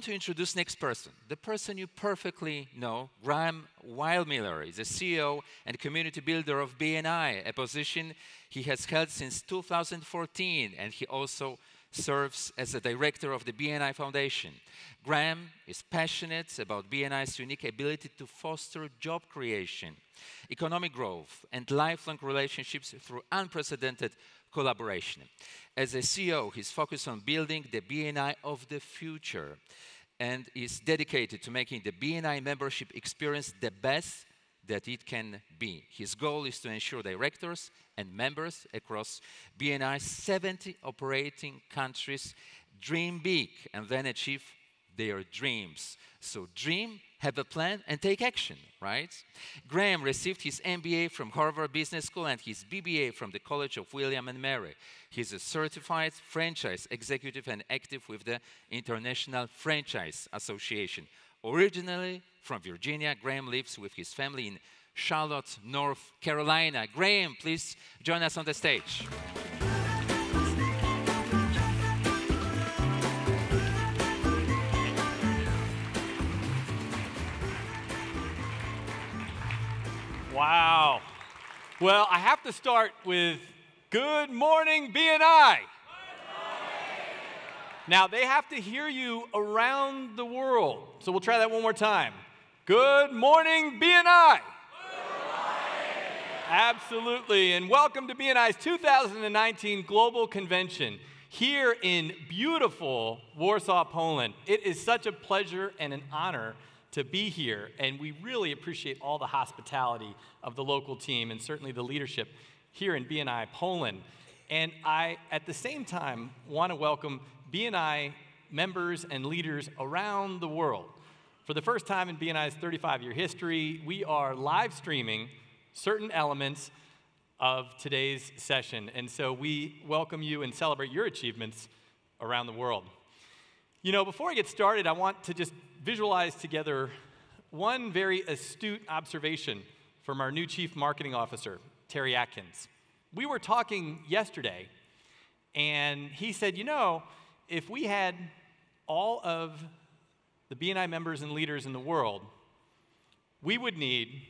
want to introduce next person, the person you perfectly know, Weihmiller. Is the CEO and community builder of BNI, a position he has held since 2014, and he also serves as the director of the BNI Foundation. Graham is passionate about BNI's unique ability to foster job creation, economic growth, and lifelong relationships through unprecedented collaboration. As a CEO, he's focused on building the BNI of the future and is dedicated to making the BNI membership experience the best that it can be. His goal is to ensure directors and members across BNI's 70 operating countries dream big and then achieve their dreams. So dream, have a plan, and take action, right? Graham received his MBA from Harvard Business School and his BBA from the College of William and Mary. He's a certified franchise executive and active with the International Franchise Association. Originally from Virginia, Graham lives with his family in Charlotte, North Carolina. Graham, please join us on the stage. Wow. Well, I have to start with good morning, BNI. Now, they have to hear you around the world. So we'll try that one more time. Good morning, BNI. Absolutely. And welcome to BNI's 2019 Global Convention here in beautiful Warsaw, Poland. It is such a pleasure and an honor to be here, and we really appreciate all the hospitality of the local team and certainly the leadership here in BNI Poland. And I, at the same time, want to welcome BNI members and leaders around the world. For the first time in BNI's 35-year history, we are live streaming certain elements of today's session. And so we welcome you and celebrate your achievements around the world. You know, before I get started, I want to just visualize together one very astute observation from our new Chief Marketing Officer, Terry Atkins. We were talking yesterday, and he said, you know, if we had all of the BNI members and leaders in the world, we would need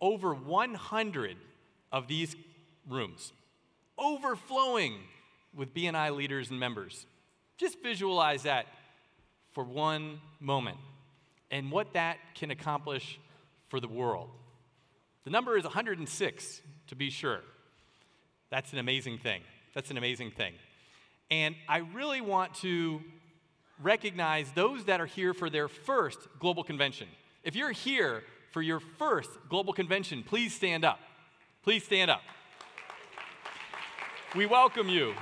over 100 of these rooms, overflowing with BNI leaders and members. Just visualize that for one moment and what that can accomplish for the world. The number is 106, to be sure. That's an amazing thing. That's an amazing thing. And I really want to recognize those that are here for their first global convention. If you're here for your first global convention, please stand up. Please stand up. We welcome you.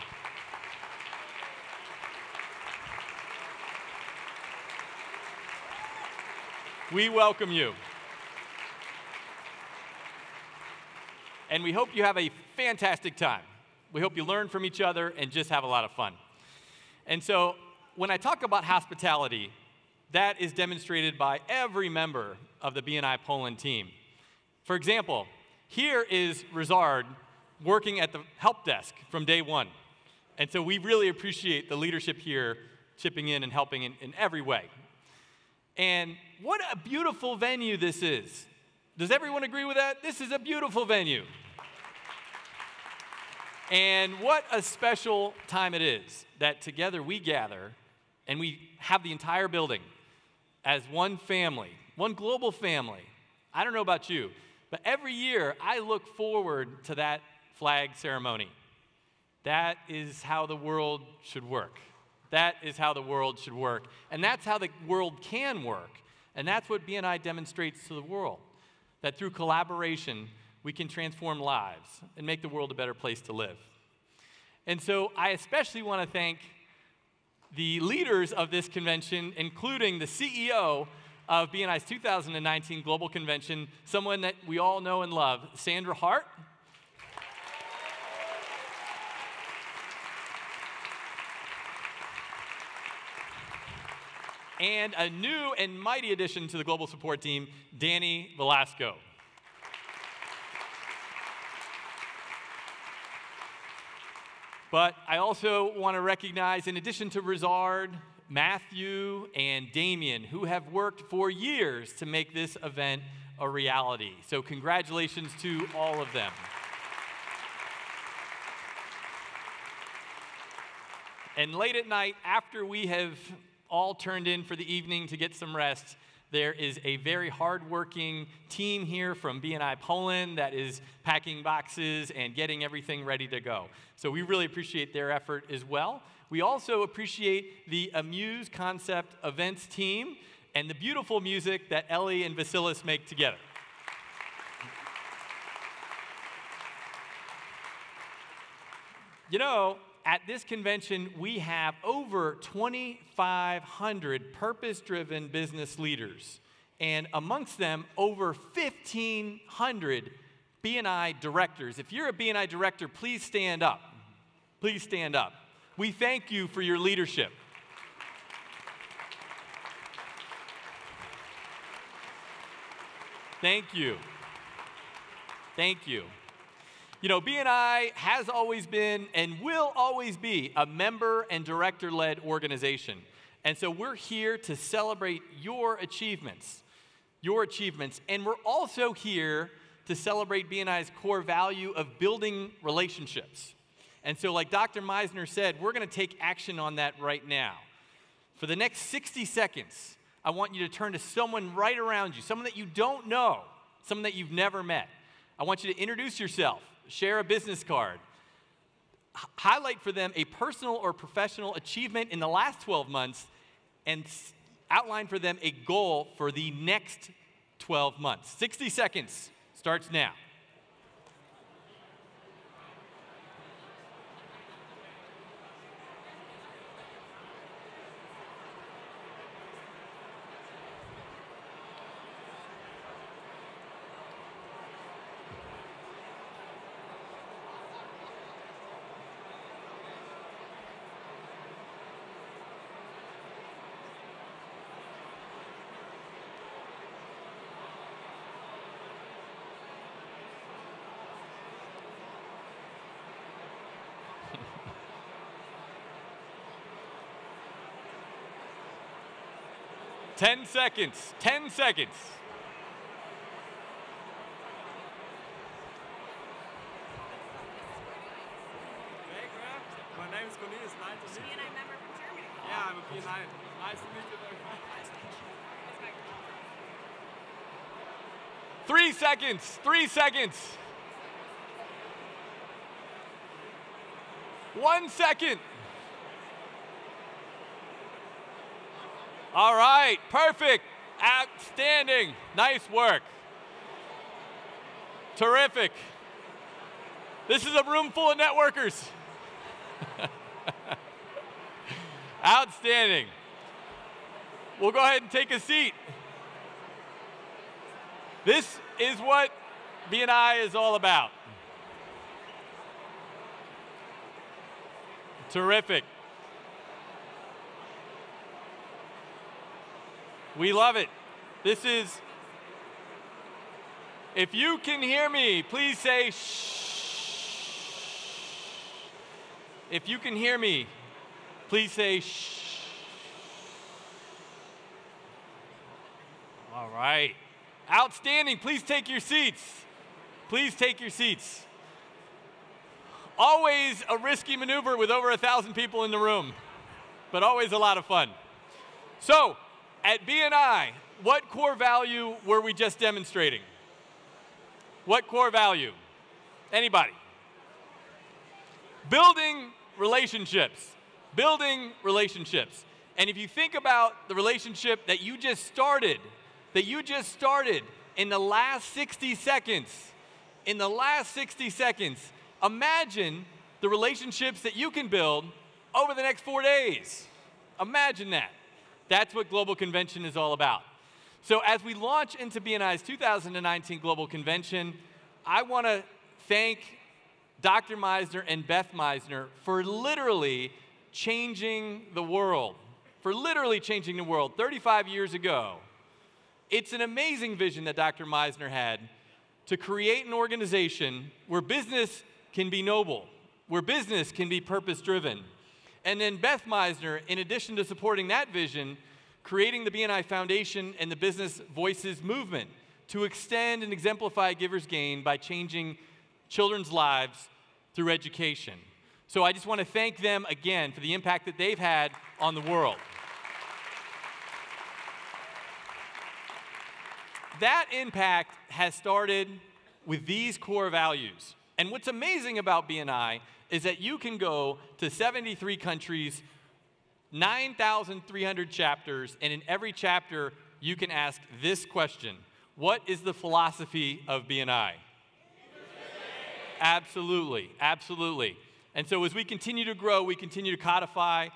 We welcome you. And we hope you have a fantastic time. We hope you learn from each other and just have a lot of fun. And so when I talk about hospitality, that is demonstrated by every member of the BNI Poland team. For example, here is Rizard working at the help desk from day one. And so we really appreciate the leadership here chipping in and helping in every way. And what a beautiful venue this is. Does everyone agree with that? This is a beautiful venue. And what a special time it is that together we gather and we have the entire building as one family, one global family. I don't know about you, but every year I look forward to that flag ceremony. That is how the world should work. That is how the world should work. And that's how the world can work. And that's what BNI demonstrates to the world, that through collaboration, we can transform lives and make the world a better place to live. And so I especially want to thank the leaders of this convention, including the CEO of BNI's 2019 Global Convention, someone that we all know and love, Sandra Hart. And a new and mighty addition to the global support team, Danny Velasco. But I also want to recognize, in addition to Rizard, Matthew and Damien, who have worked for years to make this event a reality. So congratulations to all of them. And late at night, after we have all turned in for the evening to get some rest, there is a very hardworking team here from B&I Poland that is packing boxes and getting everything ready to go. So we really appreciate their effort as well. We also appreciate the Amuse Concept Events team and the beautiful music that Ellie and Vasilis make together. You know, at this convention, we have over 2,500 purpose-driven business leaders, and amongst them, over 1,500 B&I directors. If you're a B&I director, please stand up. Please stand up. We thank you for your leadership. Thank you. Thank you. You know, B&I has always been and will always be a member and director-led organization. And so we're here to celebrate your achievements. And we're also here to celebrate B&I's core value of building relationships. And so like Dr. Meisner said, we're going to take action on that right now. For the next 60 seconds, I want you to turn to someone right around you, someone that you don't know, someone that you've never met. I want you to introduce yourself. Share a business card. Highlight for them a personal or professional achievement in the last 12 months and outline for them a goal for the next 12 months. 60 seconds starts now. Ten seconds. 10 seconds. My name is Cornelius. Nice to meet you. B&I member from Germany. Yeah, I'm a B&I. Nice to meet you very much. 3 seconds. 3 seconds. 1 second. All right, perfect, outstanding, nice work. Terrific. This is a room full of networkers. Outstanding. We'll go ahead and take a seat. This is what B&I is all about. Terrific. We love it. This is, if you can hear me, please say shh. If you can hear me, please say shh. All right. Outstanding. Please take your seats. Please take your seats. Always a risky maneuver with over 1,000 people in the room, but always a lot of fun. So, at B&I, what core value were we just demonstrating? What core value? Anybody? Building relationships. Building relationships. And if you think about the relationship that you just started in the last 60 seconds, imagine the relationships that you can build over the next 4 days. Imagine that. That's what Global Convention is all about. So as we launch into B&I's 2019 Global Convention, I want to thank Dr. Meisner and Beth Meisner for literally changing the world. 35 years ago. It's an amazing vision that Dr. Meisner had to create an organization where business can be noble, where business can be purpose-driven, And then Beth Meisner, in addition to supporting that vision, creating the BNI Foundation and the Business Voices movement to extend and exemplify Givers Gain by changing children's lives through education. So I just want to thank them again for the impact that they've had on the world. That impact has started with these core values. And what's amazing about BNI is that you can go to 73 countries, 9,300 chapters, and in every chapter you can ask this question: what is the philosophy of BNI? Absolutely, absolutely. And so as we continue to grow, we continue to codify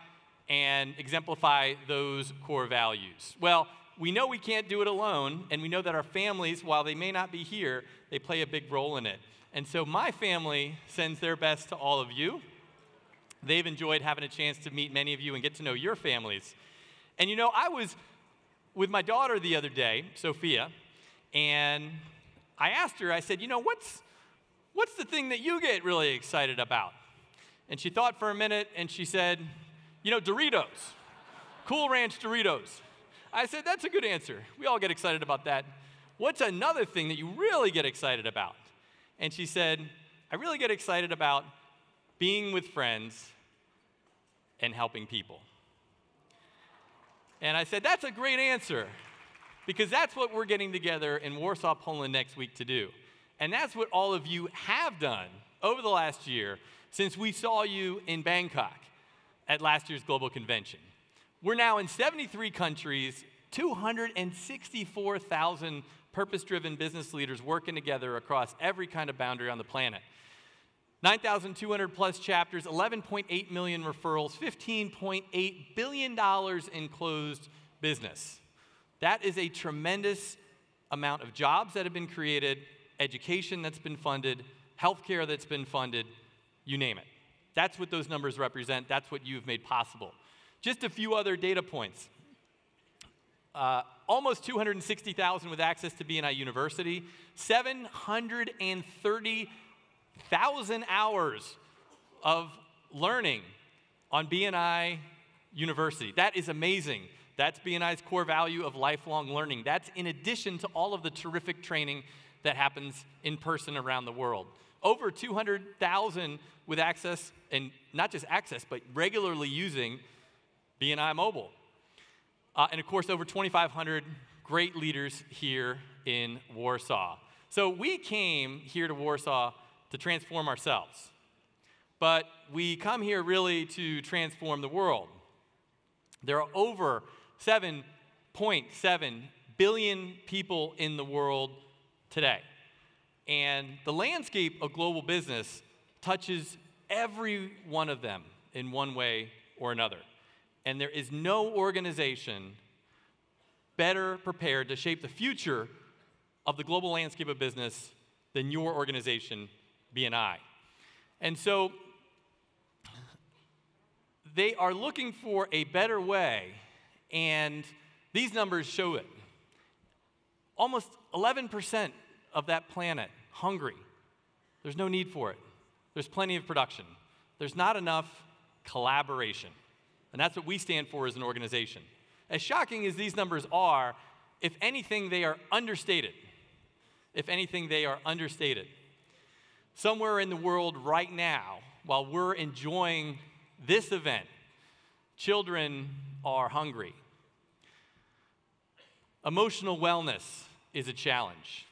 and exemplify those core values. Well, we know we can't do it alone, and we know that our families, while they may not be here, they play a big role in it. And so my family sends their best to all of you. They've enjoyed having a chance to meet many of you and get to know your families. And you know, I was with my daughter the other day, Sophia, and I asked her, I said, you know, what's the thing that you get really excited about? And she thought for a minute, and she said, you know, Doritos, Cool Ranch Doritos. I said, that's a good answer. We all get excited about that. What's another thing that you really get excited about? And she said, I really get excited about being with friends and helping people. And I said, that's a great answer, because that's what we're getting together in Warsaw, Poland next week to do. And that's what all of you have done over the last year since we saw you in Bangkok at last year's global convention. We're now in 73 countries, 264,000 purpose-driven business leaders working together across every kind of boundary on the planet. 9,200 plus chapters, 11.8 million referrals, $15.8 billion in closed business. That is a tremendous amount of jobs that have been created, education that's been funded, healthcare that's been funded, you name it. That's what those numbers represent. That's what you've made possible. Just a few other data points. Almost 260,000 with access to BNI University, 730,000 hours of learning on BNI University. That is amazing. That's BNI's core value of lifelong learning. That's in addition to all of the terrific training that happens in person around the world. Over 200,000 with access, and not just access, but regularly using BNI Mobile. And of course, over 2,500 great leaders here in Warsaw. So we came here to Warsaw to transform ourselves. But we come here really to transform the world. There are over 7.7 billion people in the world today. And the landscape of global business touches every one of them in one way or another. And there is no organization better prepared to shape the future of the global landscape of business than your organization, BNI. And so they are looking for a better way, and these numbers show it. Almost 11% of that planet hungry. There's no need for it. There's plenty of production. There's not enough collaboration. And that's what we stand for as an organization. As shocking as these numbers are, if anything, they are understated. If anything, they are understated. Somewhere in the world right now, while we're enjoying this event, children are hungry. Emotional wellness is a challenge.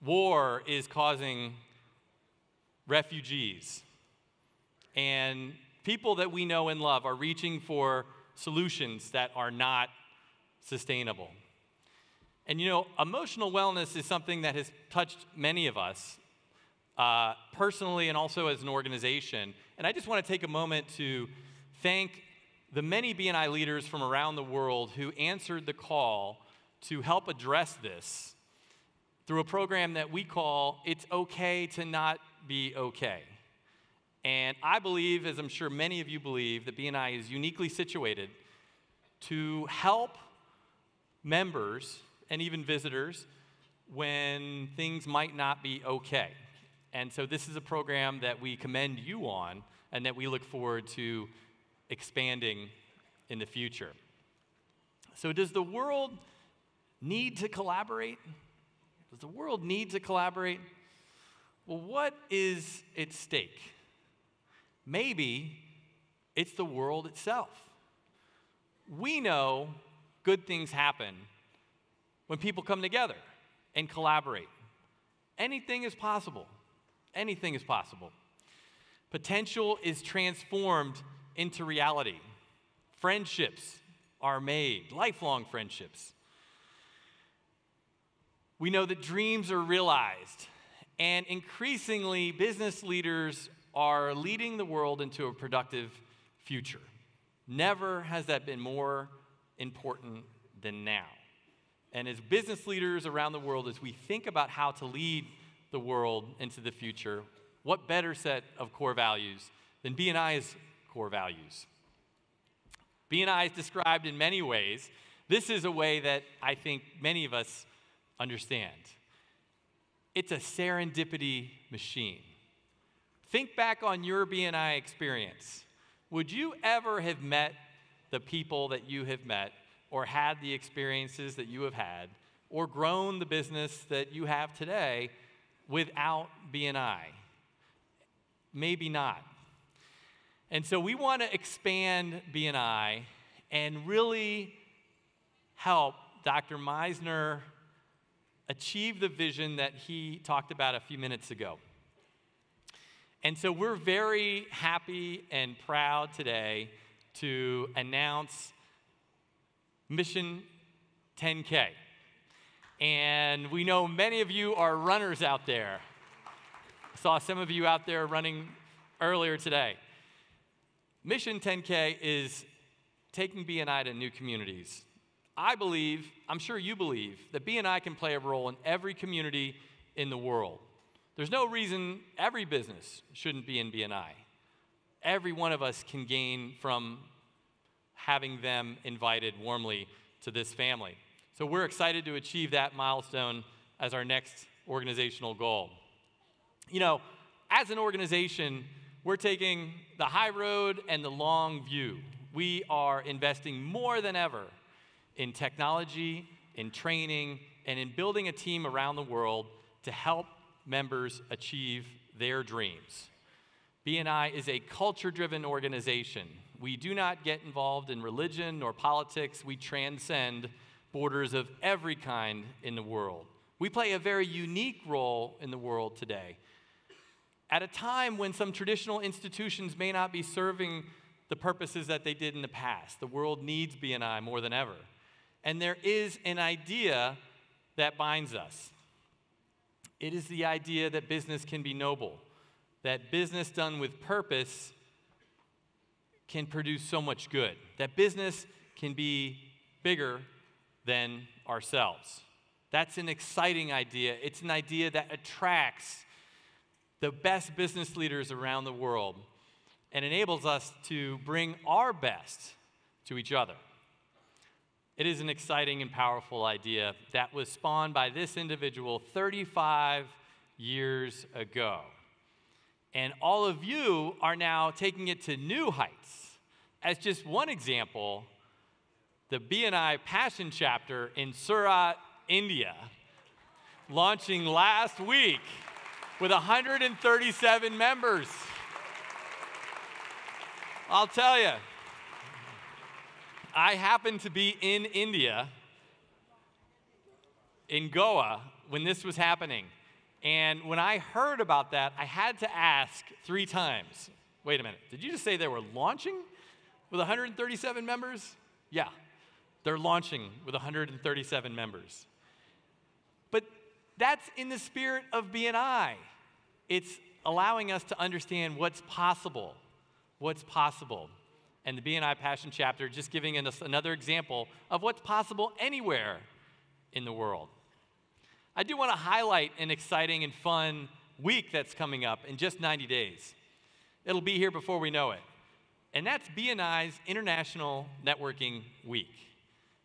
War is causing refugees. And people that we know and love are reaching for solutions that are not sustainable. And you know, emotional wellness is something that has touched many of us, personally and also as an organization. And I just want to take a moment to thank the many BNI leaders from around the world who answered the call to help address this through a program that we call It's Okay to Not Be Okay. And I believe, as I'm sure many of you believe, that BNI is uniquely situated to help members and even visitors when things might not be okay. And so this is a program that we commend you on and that we look forward to expanding in the future. So does the world need to collaborate? Does the world need to collaborate? Well, what is at stake? Maybe it's the world itself. We know good things happen when people come together and collaborate. Anything is possible. Anything is possible. Potential is transformed into reality. Friendships are made, lifelong friendships. We know that dreams are realized, and increasingly business leaders are leading the world into a productive future. Never has that been more important than now. And as business leaders around the world, as we think about how to lead the world into the future, what better set of core values than B&I's core values? B&I is described in many ways. This is a way that I think many of us understand. It's a serendipity machine. Think back on your B&I experience. Would you ever have met the people that you have met, or had the experiences that you have had, or grown the business that you have today without B&I? Maybe not. And so we want to expand B&I and really help Dr. Meisner achieve the vision that he talked about a few minutes ago. And so we're very happy and proud today to announce Mission 10K. And we know many of you are runners out there. I saw some of you out there running earlier today. Mission 10K is taking B&I to new communities. I believe, I'm sure you believe, that B&I can play a role in every community in the world. There's no reason every business shouldn't be in B&I. Every one of us can gain from having them invited warmly to this family. So we're excited to achieve that milestone as our next organizational goal. You know, as an organization, we're taking the high road and the long view. We are investing more than ever in technology, in training, and in building a team around the world to help members achieve their dreams. B&I is a culture-driven organization. We do not get involved in religion or politics. We transcend borders of every kind in the world. We play a very unique role in the world today. At a time when some traditional institutions may not be serving the purposes that they did in the past, the world needs B&I more than ever. And there is an idea that binds us. It is the idea that business can be noble, that business done with purpose can produce so much good, that business can be bigger than ourselves. That's an exciting idea. It's an idea that attracts the best business leaders around the world and enables us to bring our best to each other. It is an exciting and powerful idea that was spawned by this individual 35 years ago. And all of you are now taking it to new heights. As just one example, the B&I Passion Chapter in Surat, India, launching last week with 137 members. I'll tell you, I happened to be in India, in Goa, when this was happening. And when I heard about that, I had to ask 3 times, wait a minute, did you just say they were launching with 137 members? Yeah, they're launching with 137 members. But that's in the spirit of B&I. It's allowing us to understand what's possible. What's possible. And the B&I Passion Chapter just giving us another example of what's possible anywhere in the world. I do want to highlight an exciting and fun week that's coming up in just 90 days. It'll be here before we know it. And that's B&I's International Networking Week.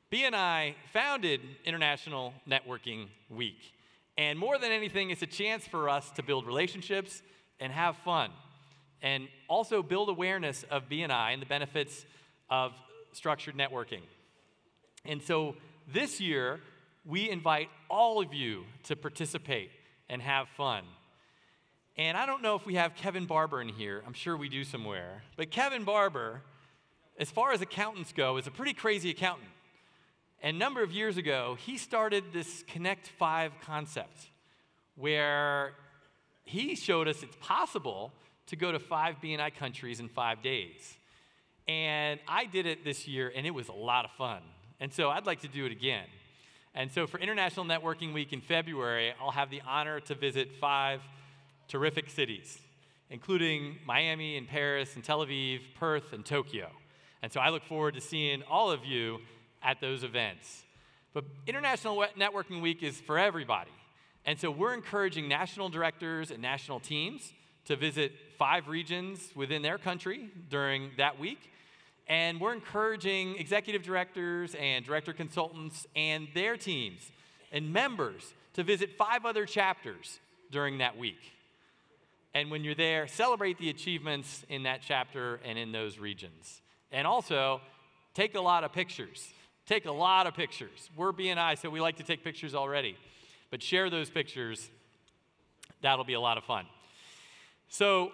B&I founded International Networking Week. And more than anything, it's a chance for us to build relationships and have fun, and also build awareness of BNI and the benefits of structured networking. And so this year, we invite all of you to participate and have fun. And I don't know if we have Kevin Barber in here. I'm sure we do somewhere. But Kevin Barber, as far as accountants go, is a pretty crazy accountant. And a number of years ago, he started this Connect 5 concept, where he showed us it's possible to go to 5 BNI countries in 5 days. And I did it this year, and it was a lot of fun. And so I'd like to do it again. And so for International Networking Week in February, I'll have the honor to visit 5 terrific cities, including Miami and Paris and Tel Aviv, Perth, and Tokyo. And so I look forward to seeing all of you at those events. But International Networking Week is for everybody. And so we're encouraging national directors and national teams to visit 5 regions within their country during that week. And we're encouraging executive directors and director consultants and their teams and members to visit 5 other chapters during that week. And when you're there, celebrate the achievements in that chapter and in those regions. And also, take a lot of pictures. Take a lot of pictures. We're BNI, so we like to take pictures already. But share those pictures. That'll be a lot of fun. So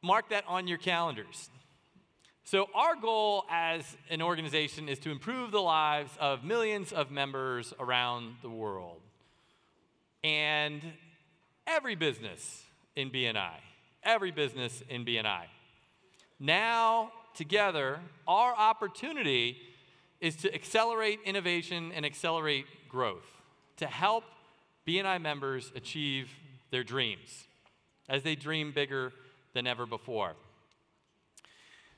mark that on your calendars. So our goal as an organization is to improve the lives of millions of members around the world. And every business in BNI, Now, together, our opportunity is to accelerate innovation and accelerate growth, to help BNI members achieve their dreams as they dream bigger than ever before.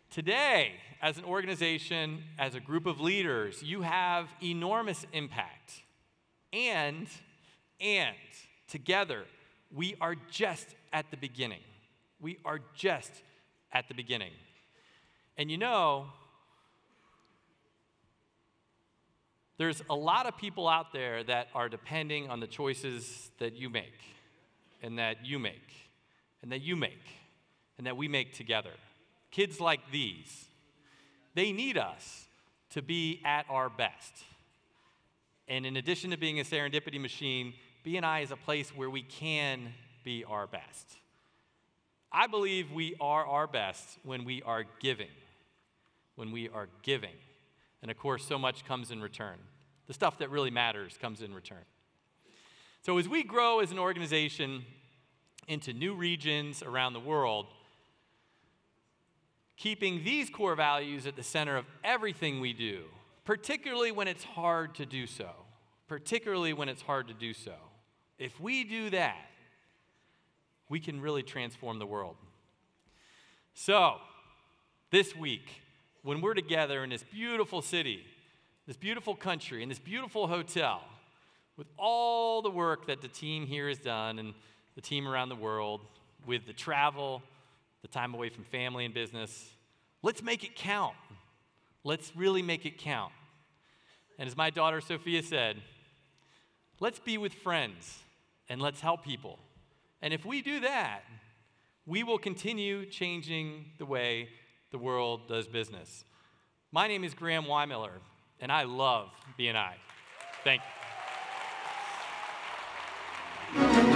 Today, as an organization, as a group of leaders, you have enormous impact. And together, we are just at the beginning. We are just at the beginning. And you know, there's a lot of people out there that are depending on the choices that you make, and that you make, and that you make, and that we make together. Kids like these, they need us to be at our best. And in addition to being a serendipity machine, BNI is a place where we can be our best. I believe we are our best when we are giving. When we are giving. And of course, so much comes in return. The stuff that really matters comes in return. So as we grow as an organization into new regions around the world, keeping these core values at the center of everything we do, particularly when it's hard to do so, if we do that, we can really transform the world. So, this week, when we're together in this beautiful city, this beautiful country, in this beautiful hotel, with all the work that the team here has done and the team around the world, with the travel, the time away from family and business, let's make it count. Let's really make it count. And as my daughter Sophia said, let's be with friends and let's help people. And if we do that, we will continue changing the way the world does business. My name is Graham Weihmiller, and I love BNI. Thank you.